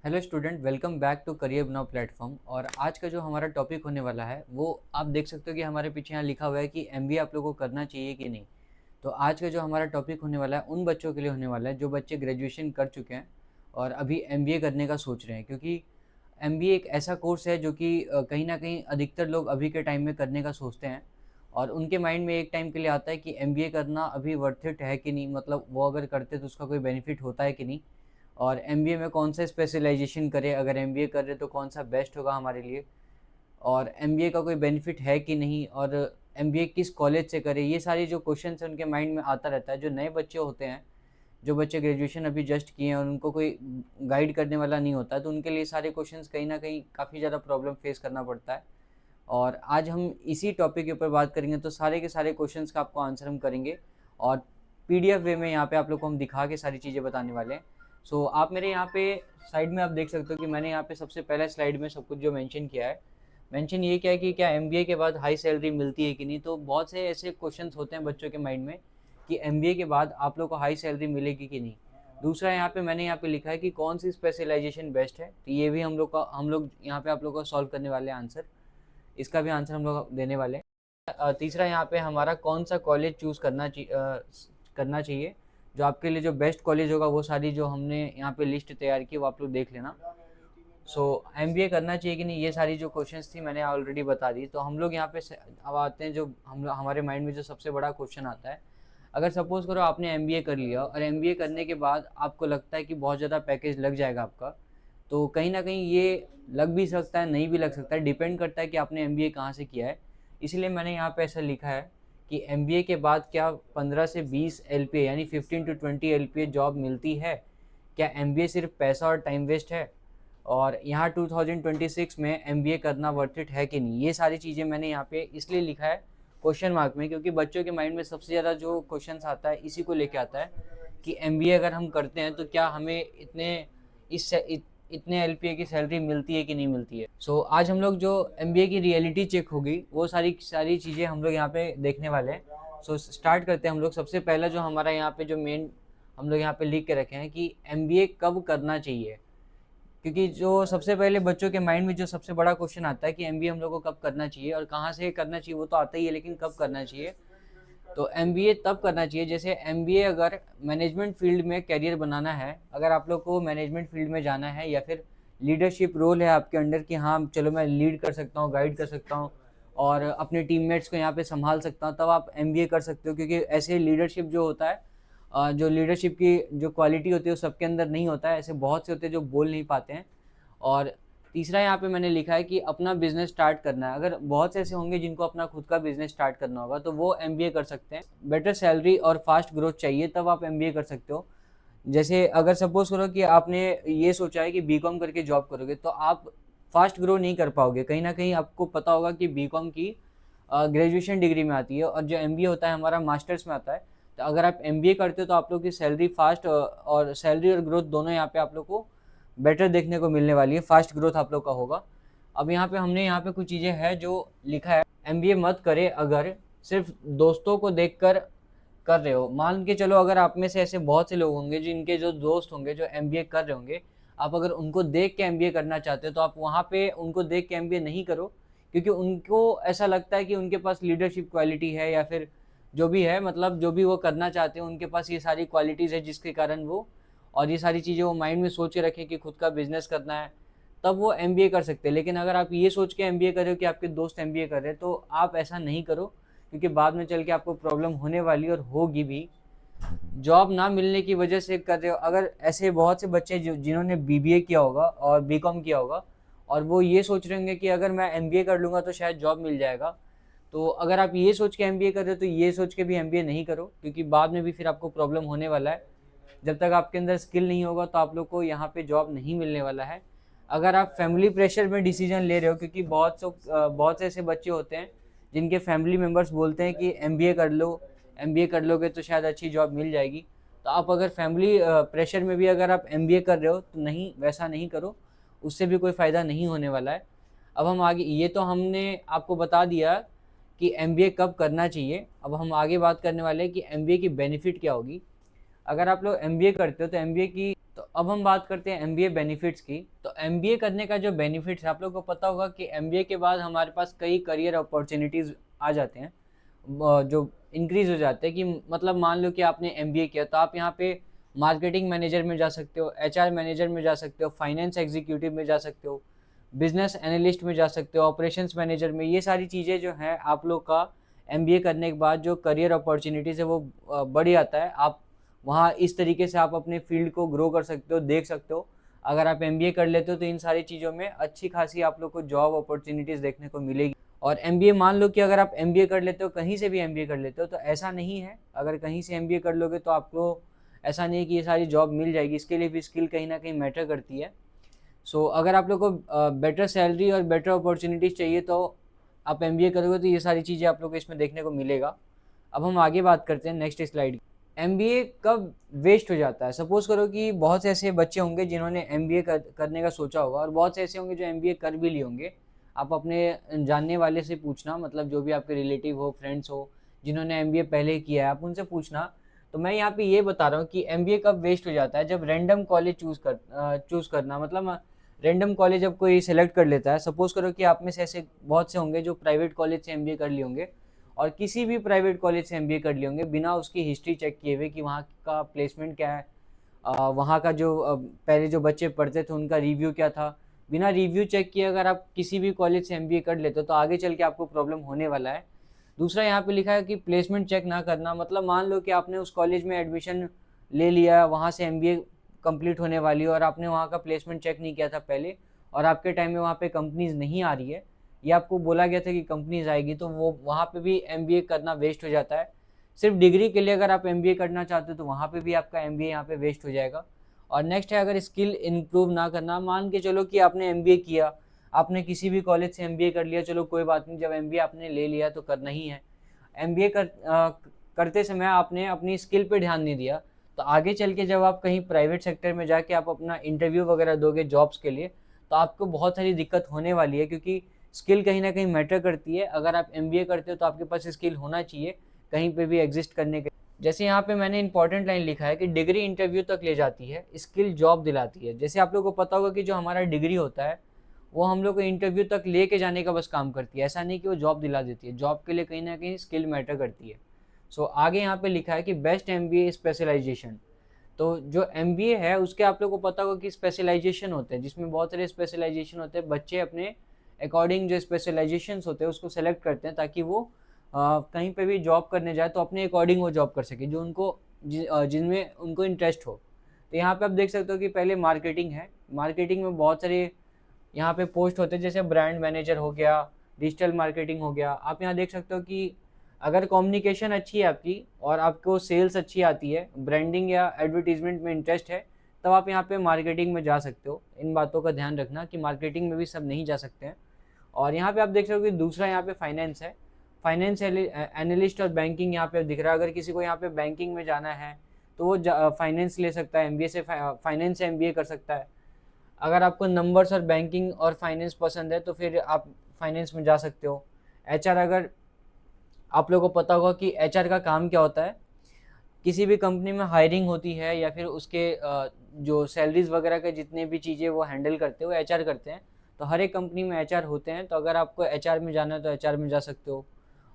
Hello student, welcome back to Career Banao platform. और आज का जो हमारा टॉपिक होने वाला है वो आप देख सकते हो कि हमारे पीछे यहाँ लिखा हुआ है कि एमबीए आप लोगों को करना चाहिए कि नहीं। तो आज का जो हमारा टॉपिक होने वाला है उन बच्चों के लिए होने वाला है जो बच्चे ग्रेजुएशन कर चुके हैं और अभी एमबीए करने का सोच रहे हैं, क्योंकि एमबीए एक ऐसा कोर्स है जो कि कहीं ना कहीं अधिकतर लोग अभी के टाइम में करने का सोचते हैं। और उनके माइंड में एक टाइम के लिए आता है कि एमबीए करना अभी वर्थ इट है कि नहीं, मतलब वो अगर करते तो उसका कोई बेनिफिट होता है कि नहीं। और एमबीए में कौन सा स्पेशलाइजेशन करें, अगर एमबीए कर रहे तो कौन सा बेस्ट होगा हमारे लिए, और एमबीए का कोई बेनिफिट है कि नहीं, और एमबीए किस कॉलेज से करें। ये सारी जो क्वेश्चन है उनके माइंड में आता रहता है। जो नए बच्चे होते हैं, जो बच्चे ग्रेजुएशन अभी जस्ट किए हैं और उनको कोई गाइड करने वाला नहीं होता है, तो उनके लिए सारे क्वेश्चंस कहीं ना कहीं काफ़ी ज़्यादा प्रॉब्लम फेस करना पड़ता है। और आज हम इसी टॉपिक के ऊपर बात करेंगे, तो सारे के सारे क्वेश्चंस का आपको आंसर हम करेंगे और पीडीएफ वे में यहाँ पे आप लोग को हम दिखा के सारी चीज़ें बताने वाले हैं। सो आप मेरे यहाँ पे साइड में आप देख सकते हो कि मैंने यहाँ पे सबसे पहले स्लाइड में सब कुछ जो मेंशन किया है, मेंशन ये क्या है कि क्या एमबीए के बाद हाई सैलरी मिलती है कि नहीं। तो बहुत से ऐसे क्वेश्चंस होते हैं बच्चों के माइंड में कि एमबीए के बाद आप लोग को हाई सैलरी मिलेगी कि नहीं। दूसरा यहाँ पे मैंने यहाँ पे लिखा है कि कौन सी स्पेशलाइजेशन बेस्ट है, तो ये भी हम लोग यहाँ पे आप लोग को सॉल्व करने वाले हैं आंसर। इसका भी आंसर हम लोग देने वाले हैं। तीसरा यहाँ पे हमारा कौन सा कॉलेज चूज़ करना चाहिए, जो आपके लिए जो बेस्ट कॉलेज होगा। वो सारी जो हमने यहाँ पे लिस्ट तैयार की वो आप लोग देख लेना। सो एमबीए करना चाहिए कि नहीं, ये सारी जो क्वेश्चंस थी मैंने ऑलरेडी बता दी। तो हम लोग यहाँ पे अब आते हैं, जो हमारे माइंड में जो सबसे बड़ा क्वेश्चन आता है। अगर सपोज करो आपने एमबीए कर लिया और एमबीए करने के बाद आपको लगता है कि बहुत ज़्यादा पैकेज लग जाएगा आपका, तो कहीं ना कहीं ये लग भी सकता है, नहीं भी लग सकता है, डिपेंड करता है कि आपने एमबीए कहाँ से किया है। इसलिए मैंने यहाँ पे ऐसा लिखा है कि एमबीए के बाद क्या 15 से 20 एलपीए यानी 15 to 20 एलपीए जॉब मिलती है। क्या एमबीए सिर्फ पैसा और टाइम वेस्ट है, और यहाँ 2026 में एमबीए करना वर्थ इट है कि नहीं। ये सारी चीज़ें मैंने यहाँ पे इसलिए लिखा है क्वेश्चन मार्क में, क्योंकि बच्चों के माइंड में सबसे ज़्यादा जो क्वेश्चन आता है इसी को लेके आता है कि एमबीए अगर हम करते हैं तो क्या हमें इतने एलपीए की सैलरी मिलती है कि नहीं मिलती है। आज हम लोग जो एमबीए की रियलिटी चेक होगी वो सारी सारी चीज़ें हम लोग यहाँ पे देखने वाले हैं। स्टार्ट करते हैं हम लोग। सबसे पहला जो हमारा यहाँ पे जो मेन हम लोग यहाँ पे लिख के रखे हैं कि एमबीए कब करना चाहिए, क्योंकि जो सबसे पहले बच्चों के माइंड में जो सबसे बड़ा क्वेश्चन आता है कि एमबीए हम लोग को कब करना चाहिए और कहाँ से करना चाहिए, वो तो आता ही है, लेकिन कब करना चाहिए। तो एमबीए तब करना चाहिए जैसे एमबीए अगर मैनेजमेंट फील्ड में करियर बनाना है, अगर आप लोग को मैनेजमेंट फील्ड में जाना है, या फिर लीडरशिप रोल है आपके अंडर कि हाँ चलो मैं लीड कर सकता हूँ, गाइड कर सकता हूँ और अपने टीममेट्स को यहाँ पे संभाल सकता हूँ, तब आप एमबीए कर सकते हो। क्योंकि ऐसे लीडरशिप जो होता है, जो लीडरशिप की जो क्वालिटी होती है वो सबके अंदर नहीं होता है। ऐसे बहुत से होते हैं जो बोल नहीं पाते हैं। और तीसरा यहाँ पे मैंने लिखा है कि अपना बिजनेस स्टार्ट करना है। अगर बहुत से ऐसे होंगे जिनको अपना खुद का बिजनेस स्टार्ट करना होगा तो वो एमबीए कर सकते हैं। बेटर सैलरी और फास्ट ग्रोथ चाहिए तब आप एमबीए कर सकते हो। जैसे अगर सपोज करो कि आपने ये सोचा है कि बीकॉम करके जॉब करोगे, तो आप फास्ट ग्रो नहीं कर पाओगे। कहीं ना कहीं आपको पता होगा कि बीकॉम की ग्रेजुएशन डिग्री में आती है और जो एमबीए होता है हमारा मास्टर्स में आता है। तो अगर आप एमबीए करते हो तो आप लोग की सैलरी फास्ट और सैलरी और ग्रोथ दोनों यहाँ पे आप लोग को बेटर देखने को मिलने वाली है। फास्ट ग्रोथ आप लोग का होगा। अब यहाँ पे हमने यहाँ पे कुछ चीज़ें हैं जो लिखा है। एमबीए मत करे अगर सिर्फ दोस्तों को देखकर कर रहे हो। मान के चलो अगर आप में से ऐसे बहुत से लोग होंगे जिनके जो दोस्त होंगे जो एमबीए कर रहे होंगे, आप अगर उनको देख के एमबीए करना चाहते हो तो आप वहाँ पे उनको देख के एमबीए नहीं करो, क्योंकि उनको ऐसा लगता है कि उनके पास लीडरशिप क्वालिटी है या फिर जो भी है, मतलब जो भी वो करना चाहते हैं उनके पास ये सारी क्वालिटीज़ है जिसके कारण वो, और ये सारी चीज़ें वो माइंड में सोच के रखें कि खुद का बिजनेस करना है, तब वो एमबीए कर सकते हैं। लेकिन अगर आप ये सोच के एमबीए कर रहे हो कि आपके दोस्त एमबीए कर रहे हैं, तो आप ऐसा नहीं करो, क्योंकि बाद में चल के आपको प्रॉब्लम होने वाली और होगी भी। जॉब ना मिलने की वजह से कर रहे हो। अगर ऐसे बहुत से बच्चे जो जिन्होंने बीबीए किया होगा और बीकॉम किया होगा और वो ये सोच रहे होंगे कि अगर मैं एमबीए कर लूँगा तो शायद जॉब मिल जाएगा। तो अगर आप ये सोच के एमबीए कर रहे हो तो ये सोच के भी एमबीए नहीं करो, क्योंकि बाद में भी फिर आपको प्रॉब्लम होने वाला है। जब तक आपके अंदर स्किल नहीं होगा तो आप लोग को यहाँ पे जॉब नहीं मिलने वाला है। अगर आप फैमिली प्रेशर में डिसीजन ले रहे हो, क्योंकि बहुत से ऐसे बच्चे होते हैं जिनके फैमिली मेम्बर्स बोलते हैं कि एमबीए कर लो, एमबीए कर लोगे तो शायद अच्छी जॉब मिल जाएगी। तो आप अगर फैमिली प्रेशर में भी अगर आप एमबीए कर रहे हो तो नहीं, वैसा नहीं करो, उससे भी कोई फ़ायदा नहीं होने वाला है। अब हम आगे, ये तो हमने आपको बता दिया कि एमबीए कब करना चाहिए। अब हम आगे बात करने वाले हैं कि एमबीए की बेनिफिट क्या होगी। अगर आप लोग एमबीए करते हो तो एमबीए की, तो अब हम बात करते हैं एमबीए बेनिफिट्स की। तो एमबीए करने का जो बेनिफिट्स है, आप लोगों को पता होगा कि एमबीए के बाद हमारे पास कई करियर अपॉर्चुनिटीज़ आ जाते हैं, जो इंक्रीज़ हो जाते हैं। कि मतलब मान लो कि आपने एमबीए किया तो आप यहाँ पे मार्केटिंग मैनेजर में जा सकते हो, एचआर मैनेजर में जा सकते हो, फाइनेंस एग्जीक्यूटिव में जा सकते हो, बिजनेस एनालिस्ट में जा सकते हो, ऑपरेशंस मैनेजर में। ये सारी चीज़ें जो हैं आप लोग का एमबीए करने के बाद जो करियर अपॉर्चुनिटीज़ है वो बढ़ जाता है। आप वहाँ इस तरीके से आप अपने फील्ड को ग्रो कर सकते हो, देख सकते हो। अगर आप एमबीए कर लेते हो तो इन सारी चीज़ों में अच्छी खासी आप लोग को जॉब अपॉर्चुनिटीज़ देखने को मिलेगी। और एमबीए मान लो कि अगर आप एमबीए कर लेते हो, कहीं से भी एमबीए कर लेते हो, तो ऐसा नहीं है अगर कहीं से एमबीए कर लोगे तो आपको ऐसा नहीं है कि ये सारी जॉब मिल जाएगी। इसके लिए भी स्किल कहीं ना कहीं मैटर करती है। सो अगर आप लोग को बेटर सैलरी और बेटर अपॉर्चुनिटीज़ चाहिए तो आप एमबीए करोगे तो ये सारी चीज़ें आप लोग को इसमें देखने को मिलेगा। अब हम आगे बात करते हैं नेक्स्ट स्लाइड। एमबीए कब वेस्ट हो जाता है? सपोज करो कि बहुत से ऐसे बच्चे होंगे जिन्होंने एमबीए करने का सोचा होगा, और बहुत से ऐसे होंगे जो एमबीए कर भी लिए होंगे। आप अपने जानने वाले से पूछना, मतलब जो भी आपके रिलेटिव हो, फ्रेंड्स हो जिन्होंने एमबीए पहले किया है, आप उनसे पूछना। तो मैं यहाँ पे ये बता रहा हूँ कि एमबीए कब वेस्ट हो जाता है, जब रैंडम कॉलेज चूज़ करना, मतलब रैंडम कॉलेज जब कोई सिलेक्ट कर लेता है। सपोज करो कि आप में से ऐसे बहुत से होंगे जो प्राइवेट कॉलेज से एमबीए कर लिए होंगे, और किसी भी प्राइवेट कॉलेज से एमबीए कर लिए होंगे बिना उसकी हिस्ट्री चेक किए हुए कि वहाँ का प्लेसमेंट क्या है, वहाँ का जो पहले जो बच्चे पढ़ते थे उनका रिव्यू क्या था। बिना रिव्यू चेक किए अगर आप किसी भी कॉलेज से एमबीए कर लेते हो तो आगे चल के आपको प्रॉब्लम होने वाला है। दूसरा यहाँ पे लिखा है कि प्लेसमेंट चेक ना करना, मतलब मान लो कि आपने उस कॉलेज में एडमिशन ले लिया, वहाँ से एमबीए कंप्लीट होने वाली है, और आपने वहाँ का प्लेसमेंट चेक नहीं किया था पहले, और आपके टाइम में वहाँ पे कंपनीज नहीं आ रही है, ये आपको बोला गया था कि कंपनीज आएगी, तो वो वहाँ पे भी एमबीए करना वेस्ट हो जाता है। सिर्फ डिग्री के लिए अगर आप एमबीए करना चाहते हो तो वहाँ पे भी आपका एमबीए यहाँ पे वेस्ट हो जाएगा। और नेक्स्ट है अगर स्किल इम्प्रूव ना करना। मान के चलो कि आपने एमबीए किया, आपने किसी भी कॉलेज से एमबीए कर लिया, चलो कोई बात नहीं, जब एमबीए आपने ले लिया तो करना ही है। एमबीए करते समय आपने अपनी स्किल पे ध्यान नहीं दिया, तो आगे चल के जब आप कहीं प्राइवेट सेक्टर में जाके आप अपना इंटरव्यू वगैरह दोगे जॉब्स के लिए, तो आपको बहुत सारी दिक्कत होने वाली है, क्योंकि स्किल कहीं ना कहीं मैटर करती है। अगर आप एमबीए करते हो तो आपके पास स्किल होना चाहिए कहीं पे भी एग्जिस्ट करने के। जैसे यहाँ पे मैंने इंपॉर्टेंट लाइन लिखा है कि डिग्री इंटरव्यू तक ले जाती है, स्किल जॉब दिलाती है। जैसे आप लोगों को पता होगा कि जो हमारा डिग्री होता है वो हम लोग को इंटरव्यू तक लेके जाने का बस काम करती है, ऐसा नहीं कि वो जॉब दिला देती है। जॉब के लिए कहीं ना कहीं स्किल मैटर करती है। सो आगे यहाँ पे लिखा है कि बेस्ट एमबीए स्पेशलाइजेशन। तो जो एमबीए है उसके आप लोगों को पता होगा कि स्पेशलाइजेशन होते हैं, जिसमें बहुत सारे स्पेशलाइजेशन होते हैं। बच्चे अपने अकॉर्डिंग जो स्पेशलाइजेशंस होते हैं उसको सेलेक्ट करते हैं, ताकि वो कहीं पे भी जॉब करने जाए तो अपने अकॉर्डिंग वो जॉब कर सके, जो उनको जिनमें उनको इंटरेस्ट हो। तो यहाँ पे आप देख सकते हो कि पहले मार्केटिंग है। मार्केटिंग में बहुत सारे यहाँ पे पोस्ट होते हैं, जैसे ब्रांड मैनेजर हो गया, डिजिटल मार्केटिंग हो गया। आप यहाँ देख सकते हो कि अगर कम्युनिकेशन अच्छी है आपकी और आपको सेल्स अच्छी आती है, ब्रांडिंग या एडवर्टीजमेंट में इंटरेस्ट है, तब आप यहाँ पे मार्केटिंग में जा सकते हो। इन बातों का ध्यान रखना कि मार्केटिंग में भी सब नहीं जा सकते हैं। और यहाँ पे आप देख सकते हो कि दूसरा यहाँ पे फाइनेंस है। फाइनेंस एनालिस्ट और बैंकिंग यहाँ पे दिख रहा है। अगर किसी को यहाँ पे बैंकिंग में जाना है तो वो फाइनेंस ले सकता है, एमबीए से फाइनेंस से एमबीए कर सकता है। अगर आपको नंबर्स और बैंकिंग और फाइनेंस पसंद है तो फिर आप फाइनेंस में जा सकते हो। एचआर, अगर आप लोगों को पता होगा कि एचआर का काम क्या होता है। किसी भी कंपनी में हायरिंग होती है या फिर उसके जो सैलरीज वगैरह के जितने भी चीज़ें वो हैंडल करते हो एचआर करते हैं। तो हर एक कंपनी में एचआर होते हैं, तो अगर आपको एचआर में जाना है तो एचआर में जा सकते हो।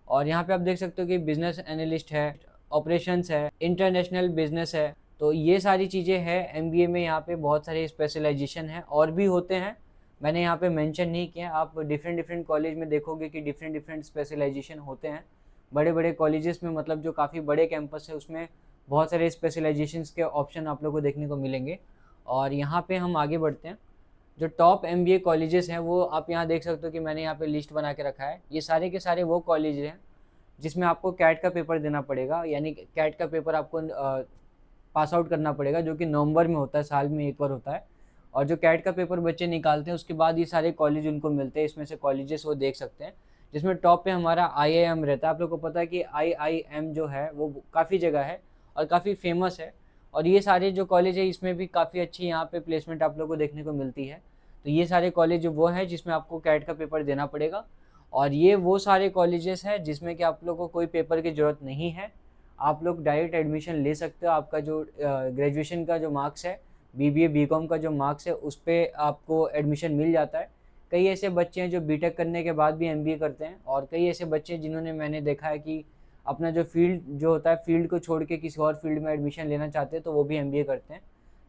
और यहाँ पे आप देख सकते हो कि बिजनेस एनालिस्ट है, ऑपरेशंस है, इंटरनेशनल बिजनेस है। तो ये सारी चीज़ें हैं एमबीए में। यहाँ पे बहुत सारे स्पेशलाइजेशन हैं और भी होते हैं, मैंने यहाँ पे मेंशन नहीं किया। आप डिफरेंट डिफरेंट कॉलेज में देखोगे कि डिफरेंट डिफरेंट स्पेशलाइजेशन होते हैं। बड़े बड़े कॉलेजेस में, मतलब जो काफ़ी बड़े कैंपस है, उसमें बहुत सारे स्पेशलाइजेशंस के ऑप्शन आप लोगों को देखने को मिलेंगे। और यहाँ पे हम आगे बढ़ते हैं। जो टॉप एमबीए कॉलेजेस हैं वो आप यहाँ देख सकते हो कि मैंने यहाँ पे लिस्ट बना के रखा है। ये सारे के सारे वो कॉलेज हैं जिसमें आपको कैट का पेपर देना पड़ेगा, यानी कैट का पेपर आपको पास आउट करना पड़ेगा, जो कि नवंबर में होता है, साल में एक बार होता है। और जो कैट का पेपर बच्चे निकालते हैं उसके बाद ये सारे कॉलेज उनको मिलते हैं। इसमें से कॉलेजेस वो देख सकते हैं, जिसमें टॉप पे हमारा आईआईएम रहता है। आप लोग को पता है कि आईआईएम जो है वो काफ़ी जगह है और काफ़ी फेमस है। और ये सारे जो कॉलेज है इसमें भी काफ़ी अच्छी यहाँ पे प्लेसमेंट आप लोग को देखने को मिलती है। तो ये सारे कॉलेज वो हैं जिसमें आपको कैट का पेपर देना पड़ेगा। और ये वो सारे कॉलेजेस हैं जिसमें कि आप लोग को कोई पेपर की ज़रूरत नहीं है, आप लोग डायरेक्ट एडमिशन ले सकते हो। आपका जो ग्रेजुएशन का जो मार्क्स है BBA BCom का जो मार्क्स है उस पर आपको एडमिशन मिल जाता है। कई ऐसे बच्चे हैं जो बीटेक करने के बाद भी MBA करते हैं, और कई ऐसे बच्चे जिन्होंने मैंने देखा है कि अपना जो फील्ड जो होता है, फील्ड को छोड़ के किसी और फील्ड में एडमिशन लेना चाहते हैं तो वो भी MBA करते हैं।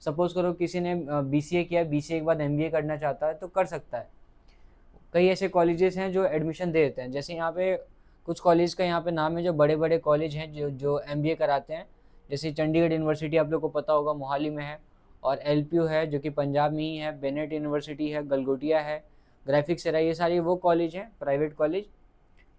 सपोज़ करो किसी ने BCA किया, BCA के बाद MBA करना चाहता है तो कर सकता है। कई ऐसे कॉलेजेस हैं जो एडमिशन दे देते हैं, जैसे यहाँ पे कुछ कॉलेज का यहाँ पे नाम है जो बड़े बड़े कॉलेज हैं जो MBA कराते हैं। जैसे चंडीगढ़ यूनिवर्सिटी आप लोग को पता होगा, मोहाली में है, और LPU है जो कि पंजाब में ही है, बेनेट यूनिवर्सिटी है, गलगोटिया है, ग्राफिक्स है, ये सारे वो कॉलेज हैं, प्राइवेट कॉलेज।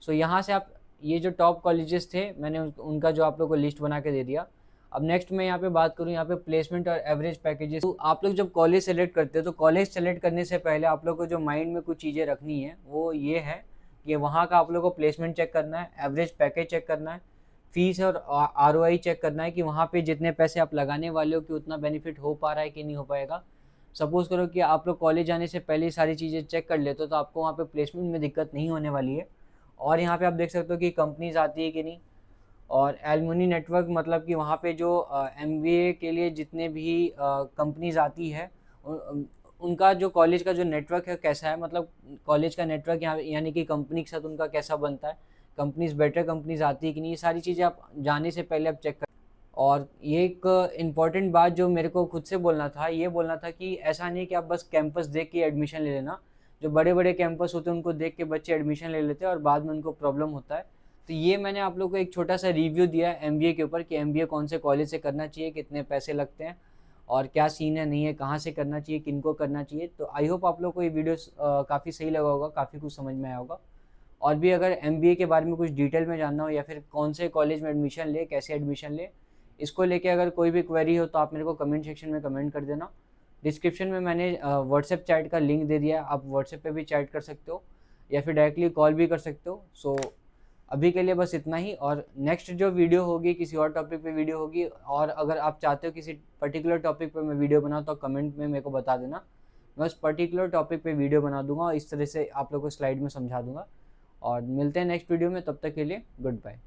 सो यहाँ से आप, ये जो टॉप कॉलेजेस थे मैंने उनका जो आप लोग को लिस्ट बना के दे दिया। अब नेक्स्ट मैं यहाँ पे बात करूँ यहाँ पे प्लेसमेंट और एवरेज पैकेजेस। तो आप लोग जब कॉलेज सेलेक्ट करते हो तो कॉलेज सेलेक्ट करने से पहले आप लोग को जो माइंड में कुछ चीज़ें रखनी है वो ये है कि वहाँ का आप लोग को प्लेसमेंट चेक करना है, एवरेज पैकेज चेक करना है, फीस और ROI चेक करना है कि वहाँ पे जितने पैसे आप लगाने वाले हो कि उतना बेनिफिट हो पा रहा है कि नहीं हो पाएगा। सपोज़ करो कि आप लोग कॉलेज जाने से पहले सारी चीज़ें चेक कर लेते हो तो आपको वहाँ पे प्लेसमेंट में दिक्कत नहीं होने वाली है। और यहाँ पे आप देख सकते हो कि कंपनीज आती है कि नहीं, और एलुमनी नेटवर्क मतलब कि वहाँ पे जो MBA के लिए जितने भी कंपनीज आती है उनका जो कॉलेज का जो नेटवर्क है कैसा है, मतलब कॉलेज का नेटवर्क यहाँ यानी कि कंपनी के साथ उनका कैसा बनता है, कंपनीज बेटर कंपनीज आती है कि नहीं, ये सारी चीज़ें आप जाने से पहले आप चेक कर। और ये एक इम्पॉर्टेंट बात जो मेरे को खुद से बोलना था, ये बोलना था कि ऐसा नहीं कि आप बस कैंपस देख के एडमिशन ले लेना। जो बड़े बड़े कैंपस होते हैं उनको देख के बच्चे एडमिशन ले लेते हैं और बाद में उनको प्रॉब्लम होता है। तो ये मैंने आप लोग को एक छोटा सा रिव्यू दिया है MBA के ऊपर कि MBA कौन से कॉलेज से करना चाहिए, कितने पैसे लगते हैं और क्या सीन है नहीं है, कहाँ से करना चाहिए, किनको करना चाहिए। तो आई होप आप लोग को ये वीडियो काफ़ी सही लगा होगा, काफ़ी कुछ समझ में आया होगा। और भी अगर MBA के बारे में कुछ डिटेल में जानना हो या फिर कौन से कॉलेज में एडमिशन ले, कैसे एडमिशन ले, इसको लेके अगर कोई भी क्वेरी हो तो आप मेरे को कमेंट सेक्शन में कमेंट कर देना। डिस्क्रिप्शन में मैंने व्हाट्सएप चैट का लिंक दे दिया है, आप व्हाट्सएप पे भी चैट कर सकते हो या फिर डायरेक्टली कॉल भी कर सकते हो। सो अभी के लिए बस इतना ही, और नेक्स्ट जो वीडियो होगी किसी और टॉपिक पे वीडियो होगी, और अगर आप चाहते हो किसी पर्टिकुलर टॉपिक पे मैं वीडियो बनाऊँ तो कमेंट में मेरे को बता देना, मैं उस पर्टिकुलर टॉपिक पे वीडियो बना दूंगा और इस तरह से आप लोग को स्लाइड में समझा दूंगा। और मिलते हैं नेक्स्ट वीडियो में, तब तक के लिए गुड बाय।